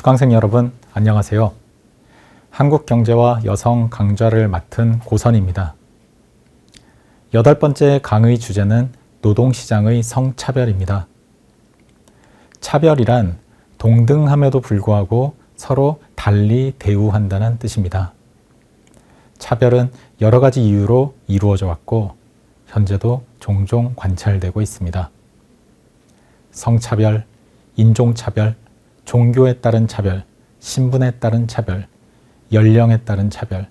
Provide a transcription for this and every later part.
수강생 여러분, 안녕하세요. 한국경제와 여성 강좌를 맡은 고선입니다. 8번째 강의 주제는 노동시장의 성차별입니다. 차별이란 동등함에도 불구하고 서로 달리 대우한다는 뜻입니다. 차별은 여러 가지 이유로 이루어져 왔고 현재도 종종 관찰되고 있습니다. 성차별, 인종차별, 종교에 따른 차별, 신분에 따른 차별, 연령에 따른 차별,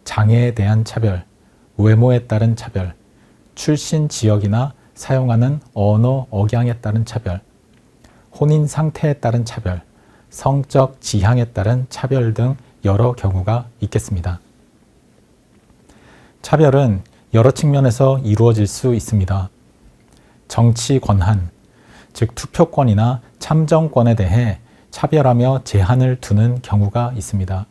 장애에 대한 차별, 외모에 따른 차별, 출신 지역이나 사용하는 언어 억양에 따른 차별, 혼인 상태에 따른 차별, 성적 지향에 따른 차별 등 여러 경우가 있겠습니다. 차별은 여러 측면에서 이루어질 수 있습니다. 정치 권한, 즉 투표권이나 참정권에 대해 차별하며 제한을 두는 경우가 있습니다.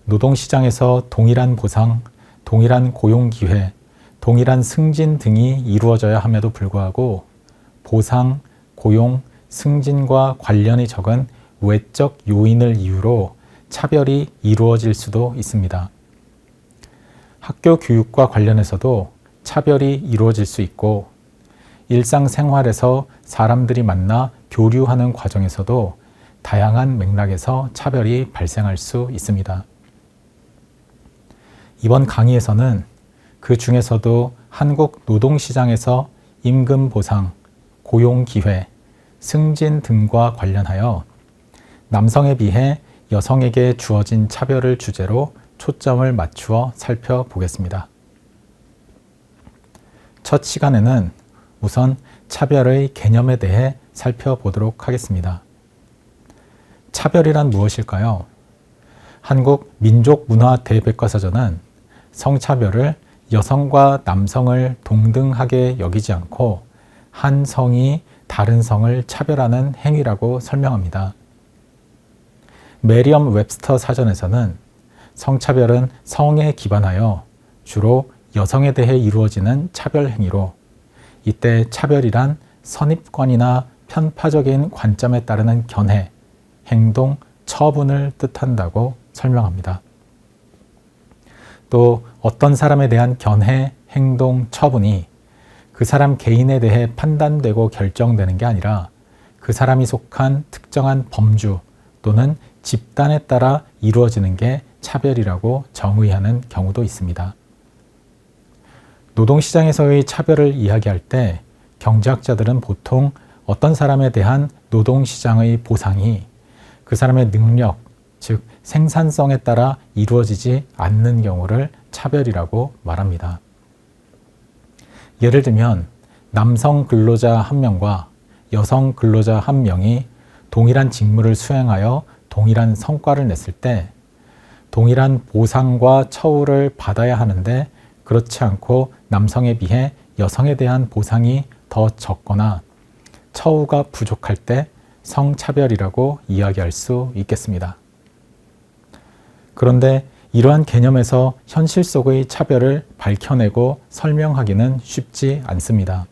노동시장에서 동일한 보상, 동일한 고용기회, 동일한 승진 등이 이루어져야 함에도 불구하고 보상, 고용, 승진과 관련이 적은 외적 요인을 이유로 차별이 이루어질 수도 있습니다. 학교 교육과 관련해서도 차별이 이루어질 수 있고 일상생활에서 사람들이 만나 교류하는 과정에서도 다양한 맥락에서 차별이 발생할 수 있습니다. 이번 강의에서는 그 중에서도 한국 노동시장에서 임금 보상, 고용 기회, 승진 등과 관련하여 남성에 비해 여성에게 주어진 차별을 주제로 초점을 맞추어 살펴보겠습니다. 첫 시간에는 우선 차별의 개념에 대해 살펴보도록 하겠습니다. 차별이란 무엇일까요? 한국 민족문화대백과사전은 성차별을 여성과 남성을 동등하게 여기지 않고 한 성이 다른 성을 차별하는 행위라고 설명합니다. 메리엄 웹스터 사전에서는 성차별은 성에 기반하여 주로 여성에 대해 이루어지는 차별 행위로 이때 차별이란 선입관이나 편파적인 관점에 따르는 견해, 행동, 처분을 뜻한다고 설명합니다. 또 어떤 사람에 대한 견해, 행동, 처분이 그 사람 개인에 대해 판단되고 결정되는 게 아니라 그 사람이 속한 특정한 범주 또는 집단에 따라 이루어지는 게 차별이라고 정의하는 경우도 있습니다. 노동시장에서의 차별을 이야기할 때 경제학자들은 보통 어떤 사람에 대한 노동시장의 보상이 그 사람의 능력, 즉 생산성에 따라 이루어지지 않는 경우를 차별이라고 말합니다. 예를 들면 남성 근로자 1명과 여성 근로자 1명이 동일한 직무를 수행하여 동일한 성과를 냈을 때 동일한 보상과 처우를 받아야 하는데 그렇지 않고 남성에 비해 여성에 대한 보상이 더 적거나 처우가 부족할 때 성차별이라고 이야기할 수 있겠습니다. 그런데 이러한 개념에서 현실 속의 차별을 밝혀내고 설명하기는 쉽지 않습니다.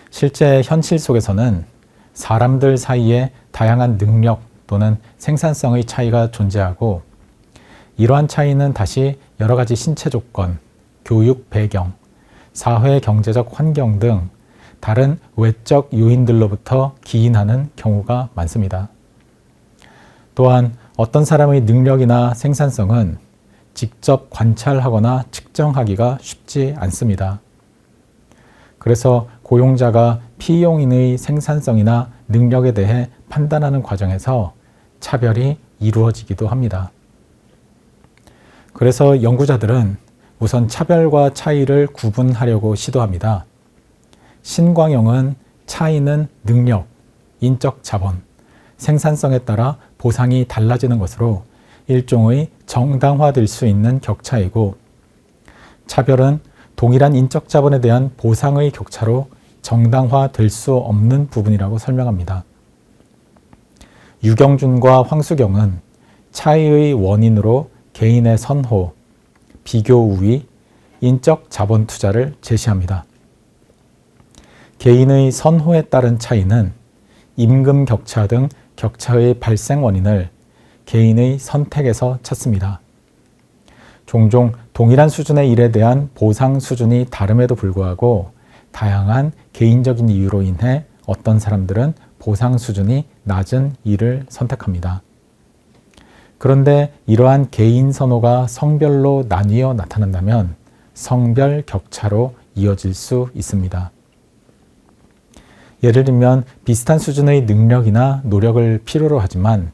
실제 현실 속에서는 사람들 사이에 다양한 능력 또는 생산성의 차이가 존재하고 이러한 차이는 다시 여러 가지 신체 조건, 교육 배경, 사회 경제적 환경 등 다른 외적 요인들로부터 기인하는 경우가 많습니다. 또한 어떤 사람의 능력이나 생산성은 직접 관찰하거나 측정하기가 쉽지 않습니다. 그래서 고용자가 피용인의 생산성이나 능력에 대해 판단하는 과정에서 차별이 이루어지기도 합니다. 그래서 연구자들은 우선 차별과 차이를 구분하려고 시도합니다. 신광영은 차이는 능력, 인적 자본, 생산성에 따라 보상이 달라지는 것으로 일종의 정당화될 수 있는 격차이고 차별은 동일한 인적 자본에 대한 보상의 격차로 정당화될 수 없는 부분이라고 설명합니다. 유경준과 황수경은 차이의 원인으로 개인의 선호, 비교 우위, 인적 자본 투자를 제시합니다. 개인의 선호에 따른 차이는 임금 격차 등 격차의 발생 원인을 개인의 선택에서 찾습니다. 종종 동일한 수준의 일에 대한 보상 수준이 다름에도 불구하고 다양한 개인적인 이유로 인해 어떤 사람들은 보상 수준이 낮은 일을 선택합니다. 그런데 이러한 개인 선호가 성별로 나뉘어 나타난다면 성별 격차로 이어질 수 있습니다. 예를 들면 비슷한 수준의 능력이나 노력을 필요로 하지만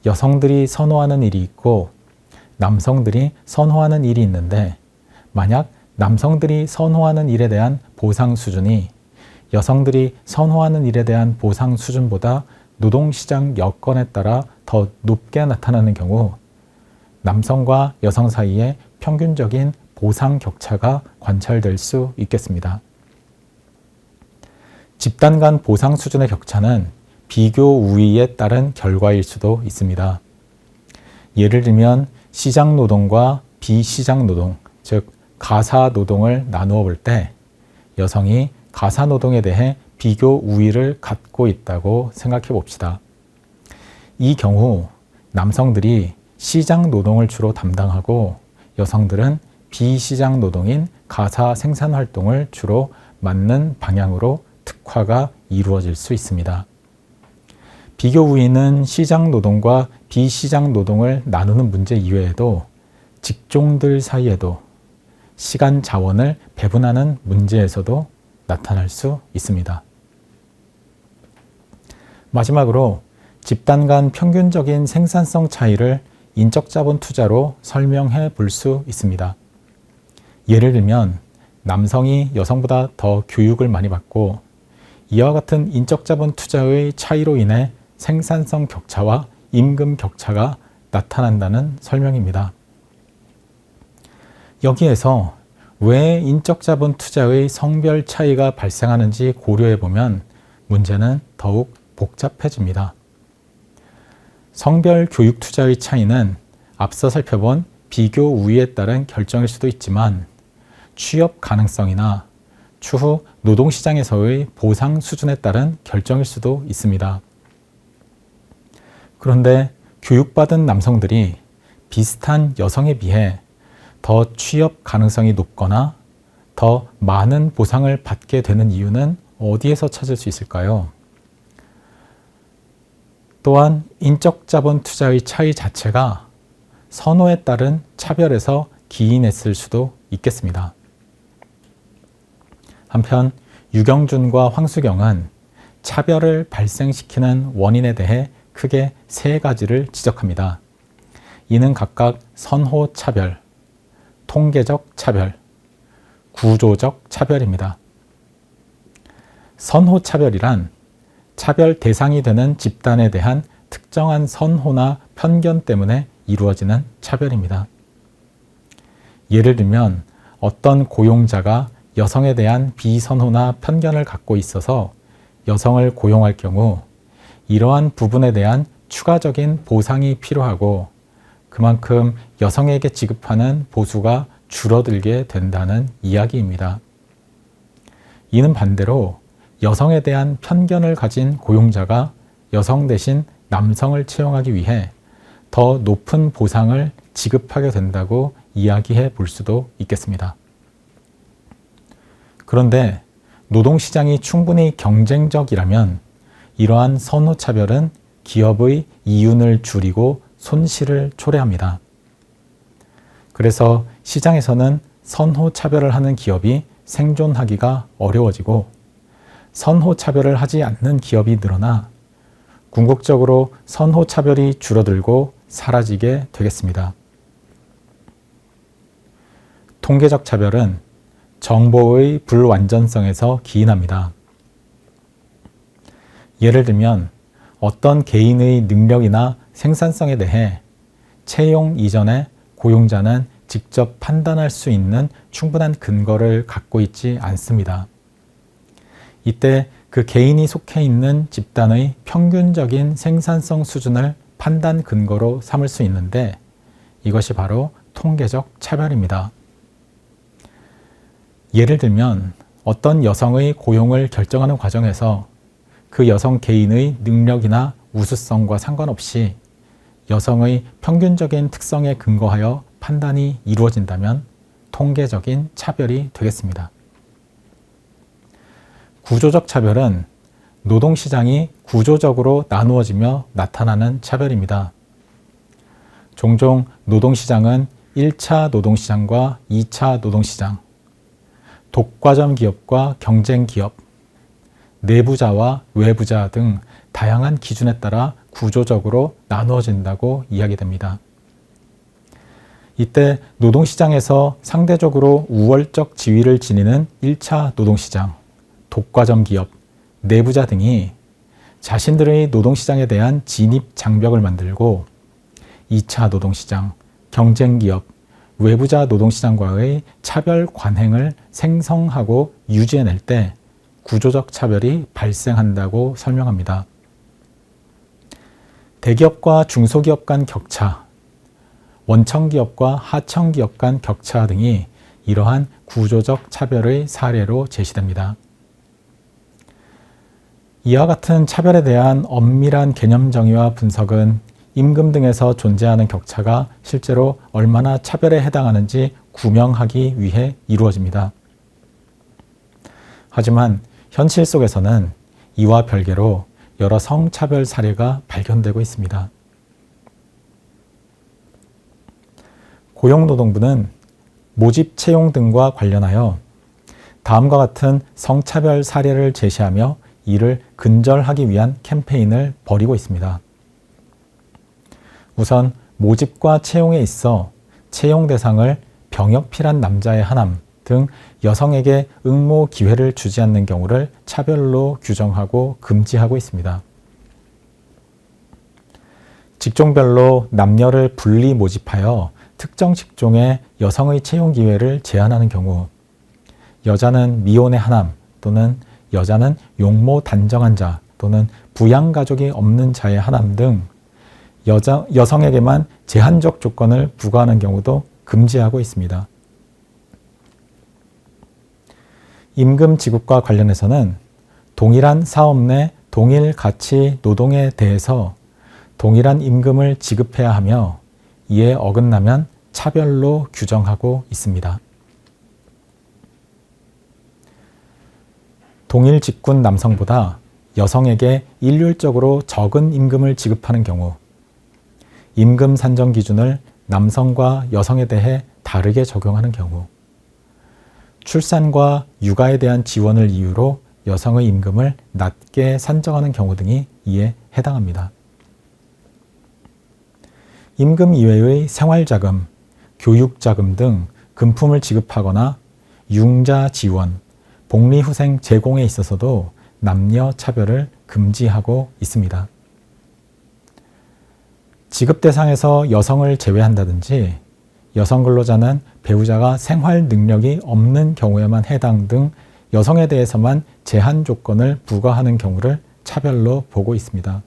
여성들이 선호하는 일이 있고 남성들이 선호하는 일이 있는데 만약 남성들이 선호하는 일에 대한 보상 수준이 여성들이 선호하는 일에 대한 보상 수준보다 노동시장 여건에 따라 더 높게 나타나는 경우 남성과 여성 사이에 평균적인 보상 격차가 관찰될 수 있겠습니다. 집단 간 보상 수준의 격차는 비교 우위에 따른 결과일 수도 있습니다. 예를 들면 시장 노동과 비시장 노동, 즉 가사 노동을 나누어 볼 때 여성이 가사 노동에 대해 비교 우위를 갖고 있다고 생각해 봅시다. 이 경우 남성들이 시장 노동을 주로 담당하고 여성들은 비시장 노동인 가사 생산 활동을 주로 맡는 방향으로 특화가 이루어질 수 있습니다. 비교 우위는 시장 노동과 비시장 노동을 나누는 문제 이외에도 직종들 사이에도 시간 자원을 배분하는 문제에서도 나타날 수 있습니다. 마지막으로 집단 간 평균적인 생산성 차이를 인적 자본 투자로 설명해 볼 수 있습니다. 예를 들면 남성이 여성보다 더 교육을 많이 받고 이와 같은 인적 자본 투자의 차이로 인해 생산성 격차와 임금 격차가 나타난다는 설명입니다. 여기에서 왜 인적 자본 투자의 성별 차이가 발생하는지 고려해 보면 문제는 더욱 복잡해집니다. 성별 교육 투자의 차이는 앞서 살펴본 비교 우위에 따른 결정일 수도 있지만 취업 가능성이나 추후 노동시장에서의 보상 수준에 따른 결정일 수도 있습니다. 그런데 교육받은 남성들이 비슷한 여성에 비해 더 취업 가능성이 높거나 더 많은 보상을 받게 되는 이유는 어디에서 찾을 수 있을까요? 또한 인적 자본 투자의 차이 자체가 선호에 따른 차별에서 기인했을 수도 있겠습니다. 한편 유경준과 황수경은 차별을 발생시키는 원인에 대해 크게 세 가지를 지적합니다. 이는 각각 선호 차별, 통계적 차별, 구조적 차별입니다. 선호 차별이란 차별 대상이 되는 집단에 대한 특정한 선호나 편견 때문에 이루어지는 차별입니다. 예를 들면 어떤 고용자가 여성에 대한 비선호나 편견을 갖고 있어서 여성을 고용할 경우 이러한 부분에 대한 추가적인 보상이 필요하고 그만큼 여성에게 지급하는 보수가 줄어들게 된다는 이야기입니다. 이는 반대로 여성에 대한 편견을 가진 고용자가 여성 대신 남성을 채용하기 위해 더 높은 보상을 지급하게 된다고 이야기해 볼 수도 있겠습니다. 그런데 노동시장이 충분히 경쟁적이라면 이러한 선호차별은 기업의 이윤을 줄이고 손실을 초래합니다. 그래서 시장에서는 선호차별을 하는 기업이 생존하기가 어려워지고 선호차별을 하지 않는 기업이 늘어나 궁극적으로 선호차별이 줄어들고 사라지게 되겠습니다. 통계적 차별은 정보의 불완전성에서 기인합니다. 예를 들면 어떤 개인의 능력이나 생산성에 대해 채용 이전에 고용자는 직접 판단할 수 있는 충분한 근거를 갖고 있지 않습니다. 이때 그 개인이 속해 있는 집단의 평균적인 생산성 수준을 판단 근거로 삼을 수 있는데 이것이 바로 통계적 차별입니다. 예를 들면 어떤 여성의 고용을 결정하는 과정에서 그 여성 개인의 능력이나 우수성과 상관없이 여성의 평균적인 특성에 근거하여 판단이 이루어진다면 통계적인 차별이 되겠습니다. 구조적 차별은 노동시장이 구조적으로 나누어지며 나타나는 차별입니다. 종종 노동시장은 1차 노동시장과 2차 노동시장, 독과점 기업과 경쟁 기업, 내부자와 외부자 등 다양한 기준에 따라 구조적으로 나누어진다고 이야기됩니다. 이때 노동시장에서 상대적으로 우월적 지위를 지니는 1차 노동시장, 독과점 기업, 내부자 등이 자신들의 노동시장에 대한 진입 장벽을 만들고 2차 노동시장, 경쟁 기업, 외부자 노동시장과의 차별 관행을 생성하고 유지해낼 때 구조적 차별이 발생한다고 설명합니다. 대기업과 중소기업 간 격차, 원청기업과 하청기업 간 격차 등이 이러한 구조적 차별의 사례로 제시됩니다. 이와 같은 차별에 대한 엄밀한 개념 정의와 분석은 임금 등에서 존재하는 격차가 실제로 얼마나 차별에 해당하는지 구명하기 위해 이루어집니다. 하지만 현실 속에서는 이와 별개로 여러 성차별 사례가 발견되고 있습니다. 고용노동부는 모집 채용 등과 관련하여 다음과 같은 성차별 사례를 제시하며 이를 근절하기 위한 캠페인을 벌이고 있습니다. 우선 모집과 채용에 있어 채용 대상을 병역필한 남자의 하남 등 여성에게 응모 기회를 주지 않는 경우를 차별로 규정하고 금지하고 있습니다. 직종별로 남녀를 분리 모집하여 특정 직종에 여성의 채용 기회를 제한하는 경우, 여자는 미혼의 하남 또는 여자는 용모 단정한 자 또는 부양가족이 없는 자의 하남 등 여성에게만 제한적 조건을 부과하는 경우도 금지하고 있습니다. 임금 지급과 관련해서는 동일한 사업 내 동일 가치 노동에 대해서 동일한 임금을 지급해야 하며 이에 어긋나면 차별로 규정하고 있습니다. 동일 직군 남성보다 여성에게 일률적으로 적은 임금을 지급하는 경우, 임금 산정 기준을 남성과 여성에 대해 다르게 적용하는 경우, 출산과 육아에 대한 지원을 이유로 여성의 임금을 낮게 산정하는 경우 등이 이에 해당합니다. 임금 이외의 생활자금, 교육자금 등 금품을 지급하거나 융자 지원, 복리후생 제공에 있어서도 남녀 차별을 금지하고 있습니다. 지급 대상에서 여성을 제외한다든지 여성 근로자는 배우자가 생활 능력이 없는 경우에만 해당 등 여성에 대해서만 제한 조건을 부과하는 경우를 차별로 보고 있습니다.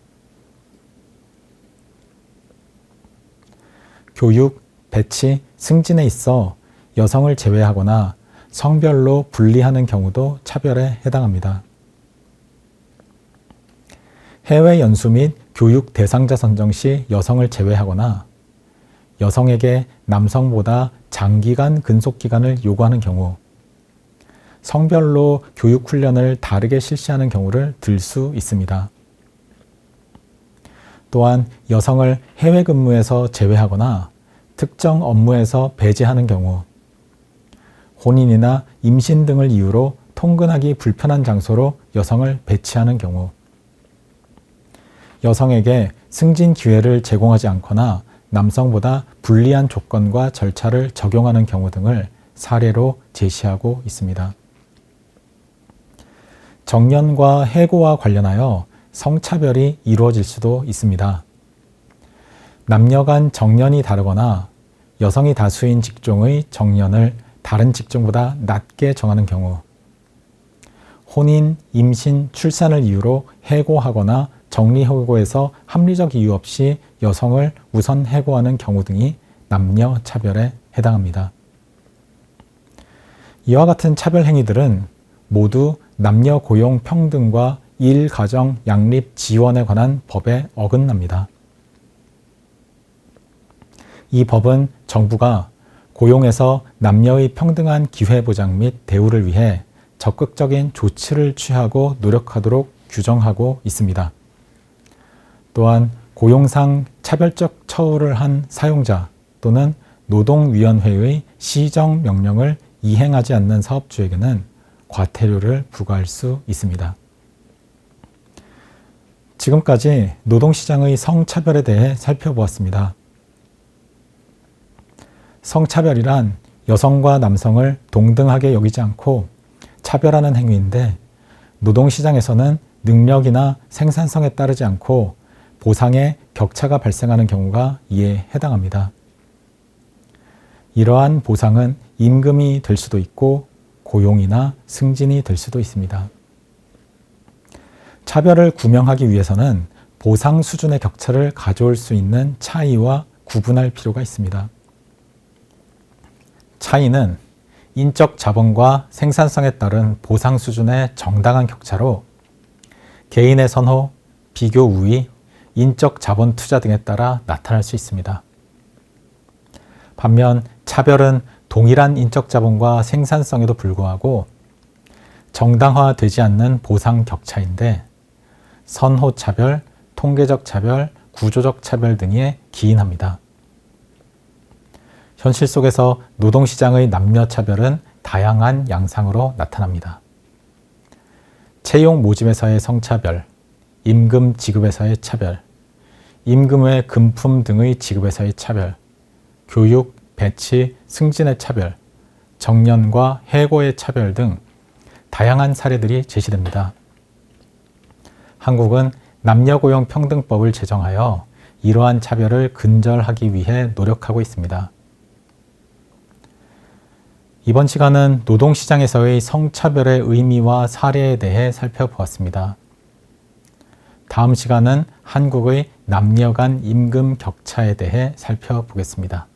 교육, 배치, 승진에 있어 여성을 제외하거나 성별로 분리하는 경우도 차별에 해당합니다. 해외 연수 및 교육 대상자 선정 시 여성을 제외하거나 여성에게 남성보다 장기간 근속기간을 요구하는 경우, 성별로 교육 훈련을 다르게 실시하는 경우를 들 수 있습니다. 또한 여성을 해외 근무에서 제외하거나 특정 업무에서 배제하는 경우, 혼인이나 임신 등을 이유로 통근하기 불편한 장소로 여성을 배치하는 경우, 여성에게 승진 기회를 제공하지 않거나 남성보다 불리한 조건과 절차를 적용하는 경우 등을 사례로 제시하고 있습니다. 정년과 해고와 관련하여 성차별이 이루어질 수도 있습니다. 남녀 간 정년이 다르거나 여성이 다수인 직종의 정년을 다른 직종보다 낮게 정하는 경우, 혼인, 임신, 출산을 이유로 해고하거나 정리해고에서 합리적 이유 없이 여성을 우선 해고하는 경우 등이 남녀 차별에 해당합니다. 이와 같은 차별 행위들은 모두 남녀 고용 평등과 일, 가정, 양립, 지원에 관한 법에 어긋납니다. 이 법은 정부가 고용에서 남녀의 평등한 기회 보장 및 대우를 위해 적극적인 조치를 취하고 노력하도록 규정하고 있습니다. 또한 고용상 차별적 처우를 한 사용자 또는 노동위원회의 시정 명령을 이행하지 않는 사업주에게는 과태료를 부과할 수 있습니다. 지금까지 노동시장의 성차별에 대해 살펴보았습니다. 성차별이란 여성과 남성을 동등하게 여기지 않고 차별하는 행위인데 노동시장에서는 능력이나 생산성에 따르지 않고 보상의 격차가 발생하는 경우가 이에 해당합니다. 이러한 보상은 임금이 될 수도 있고 고용이나 승진이 될 수도 있습니다. 차별을 구명하기 위해서는 보상 수준의 격차를 가져올 수 있는 차이와 구분할 필요가 있습니다. 차이는 인적 자본과 생산성에 따른 보상 수준의 정당한 격차로 개인의 선호, 비교 우위, 인적 자본 투자 등에 따라 나타날 수 있습니다. 반면 차별은 동일한 인적 자본과 생산성에도 불구하고 정당화되지 않는 보상 격차인데 선호 차별, 통계적 차별, 구조적 차별 등에 기인합니다. 현실 속에서 노동시장의 남녀 차별은 다양한 양상으로 나타납니다. 채용 모집에서의 성차별, 임금 지급에서의 차별, 임금 외 금품 등의 지급에서의 차별, 교육, 배치, 승진의 차별, 정년과 해고의 차별 등 다양한 사례들이 제시됩니다. 한국은 남녀고용평등법을 제정하여 이러한 차별을 근절하기 위해 노력하고 있습니다. 이번 시간은 노동시장에서의 성차별의 의미와 사례에 대해 살펴보았습니다. 다음 시간은 한국의 남녀 간 임금 격차에 대해 살펴보겠습니다.